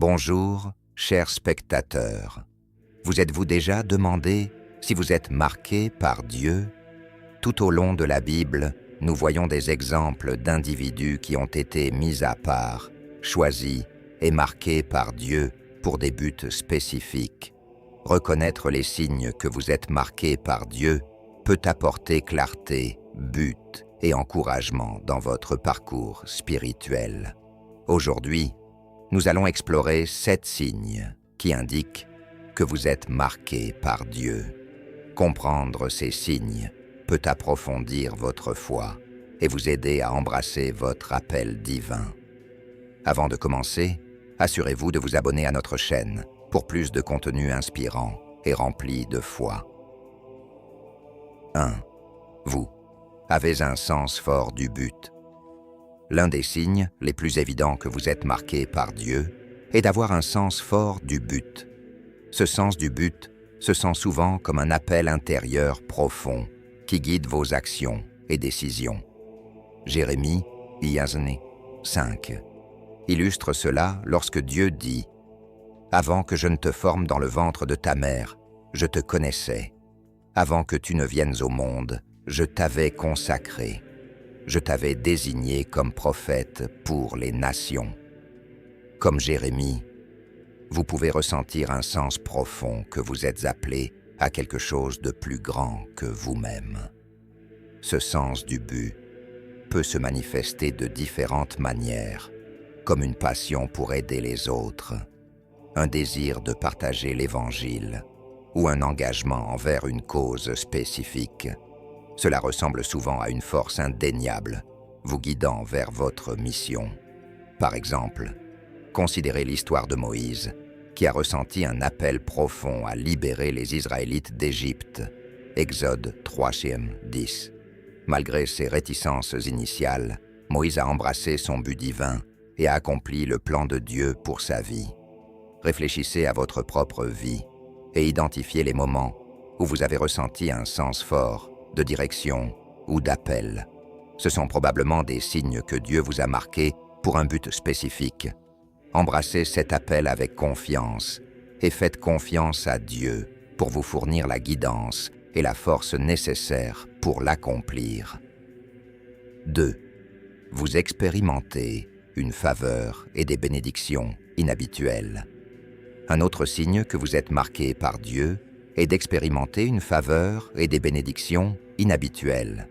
Bonjour, chers spectateurs. Vous êtes-vous déjà demandé si vous êtes marqué par Dieu? Tout au long de la Bible, nous voyons des exemples d'individus qui ont été mis à part, choisis et marqués par Dieu pour des buts spécifiques. Reconnaître les signes que vous êtes marqués par Dieu peut apporter clarté, but et encouragement dans votre parcours spirituel. Aujourd'hui, nous allons explorer 7 signes qui indiquent que vous êtes marqué par Dieu. Comprendre ces signes peut approfondir votre foi et vous aider à embrasser votre appel divin. Avant de commencer, assurez-vous de vous abonner à notre chaîne pour plus de contenu inspirant et rempli de foi. 1. Vous avez un sens fort du but. L'un des signes les plus évidents que vous êtes marqué par Dieu est d'avoir un sens fort du but. Ce sens du but se sent souvent comme un appel intérieur profond qui guide vos actions et décisions. Jérémie 5 illustre cela lorsque Dieu dit « Avant que je ne te forme dans le ventre de ta mère, je te connaissais. Avant que tu ne viennes au monde, je t'avais consacré. Je t'avais désigné comme prophète pour les nations. » Comme Jérémie, vous pouvez ressentir un sens profond que vous êtes appelé à quelque chose de plus grand que vous-même. Ce sens du but peut se manifester de différentes manières, comme une passion pour aider les autres, un désir de partager l'Évangile ou un engagement envers une cause spécifique. Cela ressemble souvent à une force indéniable, vous guidant vers votre mission. Par exemple, considérez l'histoire de Moïse, qui a ressenti un appel profond à libérer les Israélites d'Égypte. Exode 3:10. Malgré ses réticences initiales, Moïse a embrassé son but divin et a accompli le plan de Dieu pour sa vie. Réfléchissez à votre propre vie et identifiez les moments où vous avez ressenti un sens fort de direction ou d'appel. Ce sont probablement des signes que Dieu vous a marqués pour un but spécifique. Embrassez cet appel avec confiance et faites confiance à Dieu pour vous fournir la guidance et la force nécessaires pour l'accomplir. 2. Vous expérimentez une faveur et des bénédictions inhabituelles. Un autre signe que vous êtes marqué par Dieu est d'expérimenter une faveur et des bénédictions inhabituelles.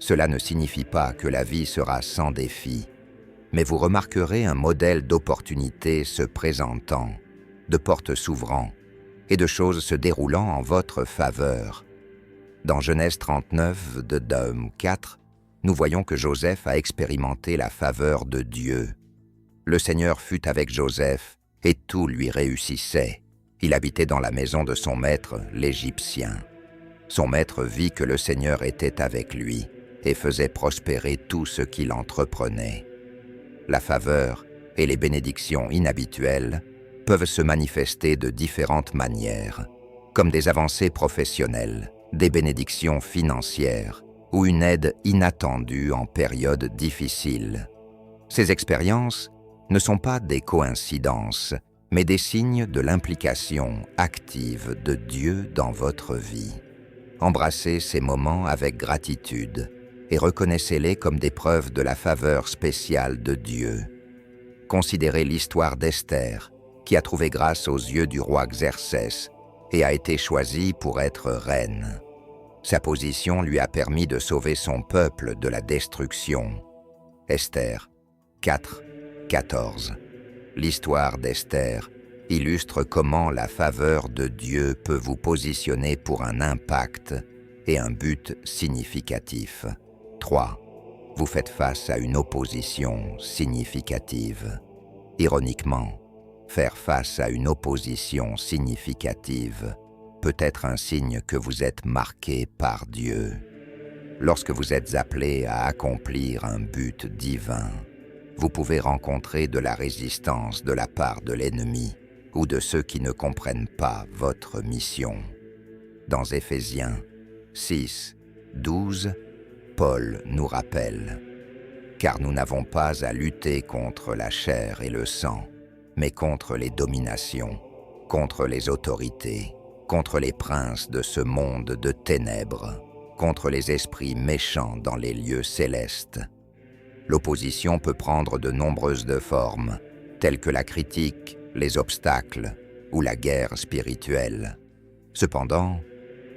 Cela ne signifie pas que la vie sera sans défis, mais vous remarquerez un modèle d'opportunités se présentant, de portes s'ouvrant et de choses se déroulant en votre faveur. Dans Genèse 39 de Nahum 4, nous voyons que Joseph a expérimenté la faveur de Dieu. Le Seigneur fut avec Joseph et tout lui réussissait. Il habitait dans la maison de son maître, l'Égyptien. Son maître vit que le Seigneur était avec lui et faisait prospérer tout ce qu'il entreprenait. La faveur et les bénédictions inhabituelles peuvent se manifester de différentes manières, comme des avancées professionnelles, des bénédictions financières ou une aide inattendue en période difficile. Ces expériences ne sont pas des coïncidences, mais des signes de l'implication active de Dieu dans votre vie. Embrassez ces moments avec gratitude et reconnaissez-les comme des preuves de la faveur spéciale de Dieu. Considérez l'histoire d'Esther, qui a trouvé grâce aux yeux du roi Xerxès et a été choisie pour être reine. Sa position lui a permis de sauver son peuple de la destruction. Esther 4:14. L'histoire d'Esther illustre comment la faveur de Dieu peut vous positionner pour un impact et un but significatif. 3. Vous faites face à une opposition significative. Ironiquement, faire face à une opposition significative peut être un signe que vous êtes marqué par Dieu. Lorsque vous êtes appelé à accomplir un but divin, vous pouvez rencontrer de la résistance de la part de l'ennemi ou de ceux qui ne comprennent pas votre mission. Dans Éphésiens 6:12, Paul nous rappelle « Car nous n'avons pas à lutter contre la chair et le sang, mais contre les dominations, contre les autorités, contre les princes de ce monde de ténèbres, contre les esprits méchants dans les lieux célestes. L'opposition peut prendre de nombreuses formes, telles que la critique, les obstacles ou la guerre spirituelle. Cependant,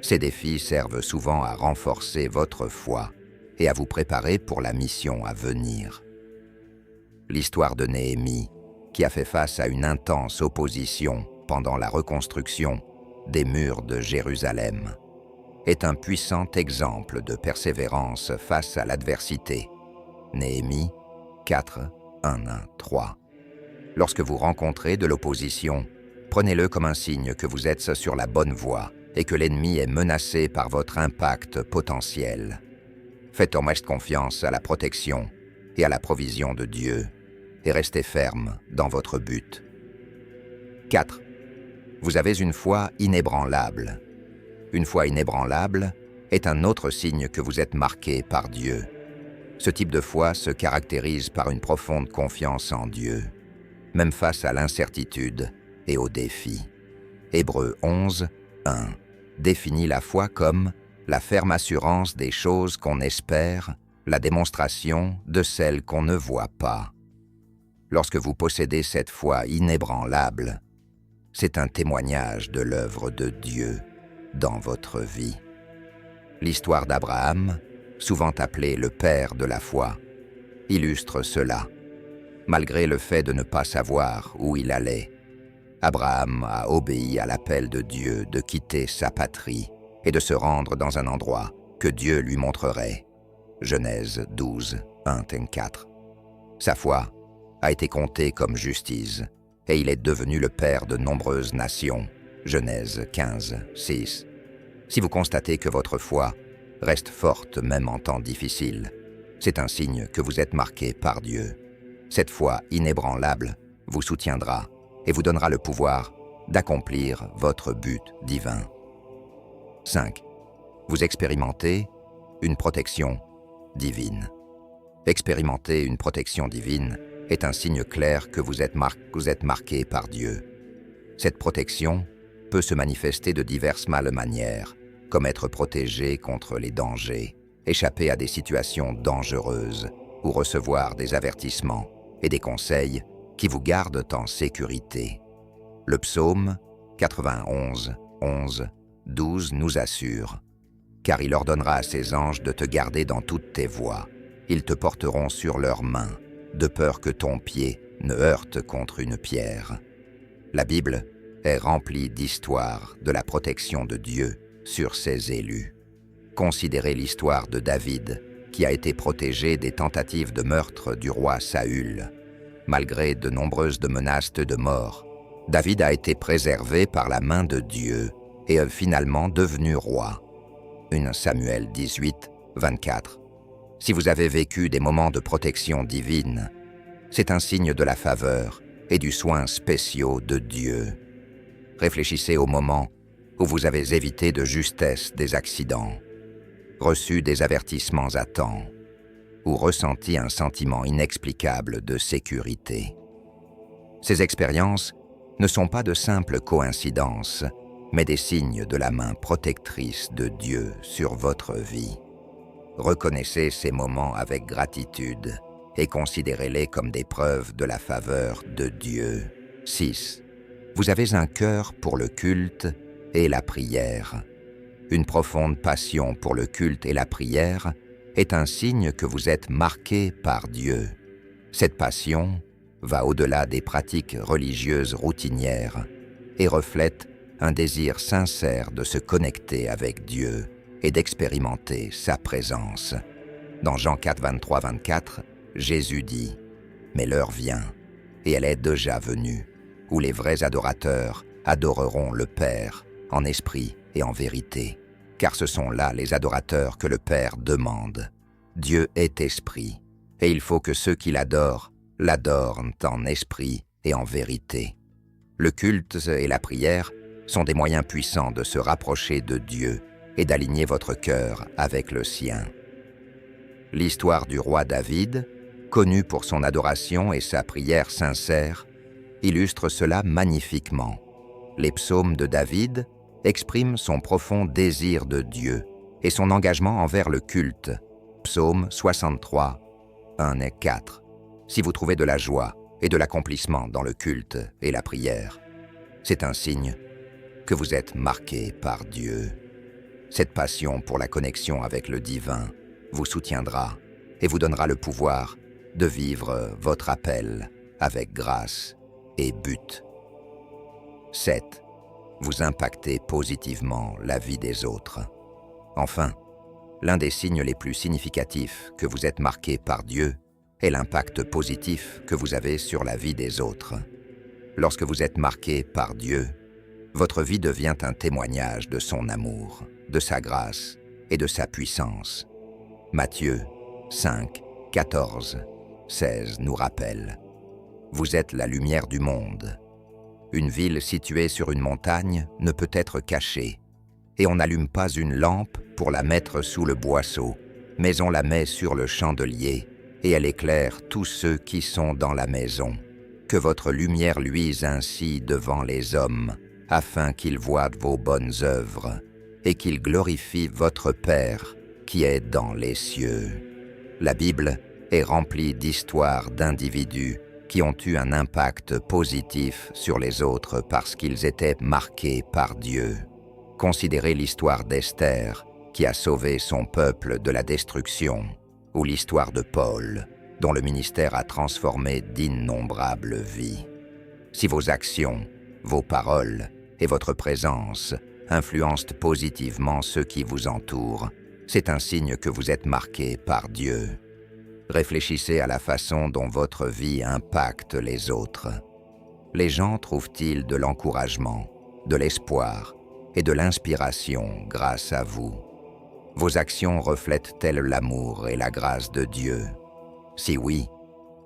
ces défis servent souvent à renforcer votre foi et à vous préparer pour la mission à venir. L'histoire de Néhémie, qui a fait face à une intense opposition pendant la reconstruction des murs de Jérusalem, est un puissant exemple de persévérance face à l'adversité. Néhémie 4, 1-3. Lorsque vous rencontrez de l'opposition, prenez-le comme un signe que vous êtes sur la bonne voie et que l'ennemi est menacé par votre impact potentiel. Faites au moins confiance à la protection et à la provision de Dieu et restez ferme dans votre but. 4. Vous avez une foi inébranlable. Une foi inébranlable est un autre signe que vous êtes marqué par Dieu. Ce type de foi se caractérise par une profonde confiance en Dieu, même face à l'incertitude et aux défis. Hébreux 11, 1 définit la foi comme la ferme assurance des choses qu'on espère, la démonstration de celles qu'on ne voit pas. Lorsque vous possédez cette foi inébranlable, c'est un témoignage de l'œuvre de Dieu dans votre vie. L'histoire d'Abraham, souvent appelé le père de la foi, illustre cela. Malgré le fait de ne pas savoir où il allait, Abraham a obéi à l'appel de Dieu de quitter sa patrie et de se rendre dans un endroit que Dieu lui montrerait. Genèse 12, 1-4. Sa foi a été comptée comme justice et il est devenu le père de nombreuses nations. Genèse 15, 6. Si vous constatez que votre foi reste forte même en temps difficiles, c'est un signe que vous êtes marqué par Dieu. Cette foi inébranlable vous soutiendra et vous donnera le pouvoir d'accomplir votre but divin. 5. Vous expérimentez une protection divine. Expérimenter une protection divine est un signe clair que vous êtes marqué par Dieu. Cette protection peut se manifester de diverses manières, comme être protégé contre les dangers, échapper à des situations dangereuses ou recevoir des avertissements et des conseils qui vous gardent en sécurité. Le psaume 91, 11, 12 nous assure « Car il ordonnera à ses anges de te garder dans toutes tes voies. Ils te porteront sur leurs mains, de peur que ton pied ne heurte contre une pierre. » La Bible est remplie d'histoires de la protection de Dieu sur ses élus. Considérez l'histoire de David, qui a été protégé des tentatives de meurtre du roi Saül. Malgré de nombreuses menaces de mort, David a été préservé par la main de Dieu et est finalement devenu roi. 1 Samuel 18, 24. Si vous avez vécu des moments de protection divine, c'est un signe de la faveur et du soin spéciaux de Dieu. Réfléchissez au moment où vous avez évité de justesse des accidents, reçu des avertissements à temps, ou ressenti un sentiment inexplicable de sécurité. Ces expériences ne sont pas de simples coïncidences, mais des signes de la main protectrice de Dieu sur votre vie. Reconnaissez ces moments avec gratitude et considérez-les comme des preuves de la faveur de Dieu. 6. Vous avez un cœur pour le culte et la prière. Une profonde passion pour le culte et la prière est un signe que vous êtes marqué par Dieu. Cette passion va au-delà des pratiques religieuses routinières et reflète un désir sincère de se connecter avec Dieu et d'expérimenter sa présence. Dans Jean 4, 23-24, Jésus dit « Mais l'heure vient, et elle est déjà venue, où les vrais adorateurs adoreront le Père en esprit et en vérité, car ce sont là les adorateurs que le Père demande. Dieu est esprit, et il faut que ceux qui l'adorent en esprit et en vérité. » Le culte et la prière sont des moyens puissants de se rapprocher de Dieu et d'aligner votre cœur avec le sien. L'histoire du roi David, connu pour son adoration et sa prière sincère, illustre cela magnifiquement. Les psaumes de David expriment son profond désir de Dieu et son engagement envers le culte. Psaume 63, 1 et 4. Si vous trouvez de la joie et de l'accomplissement dans le culte et la prière, c'est un signe que vous êtes marqué par Dieu. Cette passion pour la connexion avec le divin vous soutiendra et vous donnera le pouvoir de vivre votre appel avec grâce et but. 7. Vous impactez positivement la vie des autres. Enfin, l'un des signes les plus significatifs que vous êtes marqué par Dieu est l'impact positif que vous avez sur la vie des autres. Lorsque vous êtes marqué par Dieu, votre vie devient un témoignage de son amour, de sa grâce et de sa puissance. Matthieu 5, 14, 16 nous rappelle: vous êtes la lumière du monde. Une ville située sur une montagne ne peut être cachée, et on n'allume pas une lampe pour la mettre sous le boisseau, mais on la met sur le chandelier, et elle éclaire tous ceux qui sont dans la maison. Que votre lumière luise ainsi devant les hommes, afin qu'ils voient vos bonnes œuvres, et qu'ils glorifient votre Père qui est dans les cieux. La Bible est remplie d'histoires d'individus qui ont eu un impact positif sur les autres parce qu'ils étaient marqués par Dieu. Considérez l'histoire d'Esther, qui a sauvé son peuple de la destruction, ou l'histoire de Paul, dont le ministère a transformé d'innombrables vies. Si vos actions, vos paroles et votre présence influencent positivement ceux qui vous entourent, c'est un signe que vous êtes marqué par Dieu. Réfléchissez à la façon dont votre vie impacte les autres. Les gens trouvent-ils de l'encouragement, de l'espoir et de l'inspiration grâce à vous? Vos actions reflètent-elles l'amour et la grâce de Dieu? Si oui,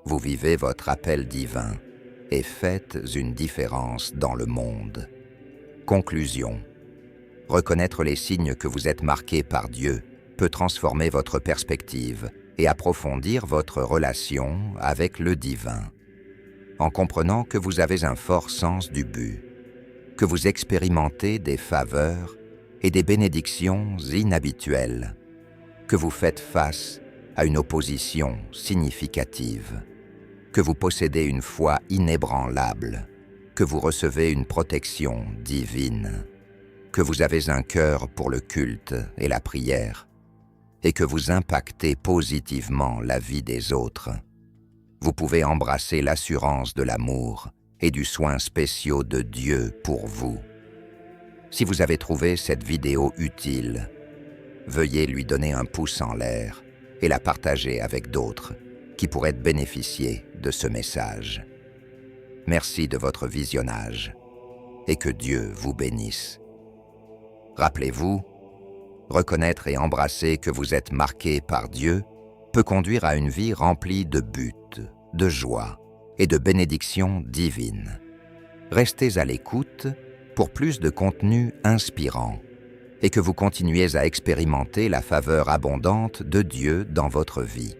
vous vivez votre appel divin et faites une différence dans le monde. Conclusion. Reconnaître les signes que vous êtes marqués par Dieu peut transformer votre perspective et approfondir votre relation avec le divin. En comprenant que vous avez un fort sens du but, que vous expérimentez des faveurs et des bénédictions inhabituelles, que vous faites face à une opposition significative, que vous possédez une foi inébranlable, que vous recevez une protection divine, que vous avez un cœur pour le culte et la prière, et que vous impactez positivement la vie des autres, vous pouvez embrasser l'assurance de l'amour et du soin spéciaux de Dieu pour vous. Si vous avez trouvé cette vidéo utile, veuillez lui donner un pouce en l'air et la partager avec d'autres qui pourraient bénéficier de ce message. Merci de votre visionnage et que Dieu vous bénisse. Rappelez-vous, reconnaître et embrasser que vous êtes marqué par Dieu peut conduire à une vie remplie de buts, de joie et de bénédictions divines. Restez à l'écoute pour plus de contenu inspirant et que vous continuiez à expérimenter la faveur abondante de Dieu dans votre vie.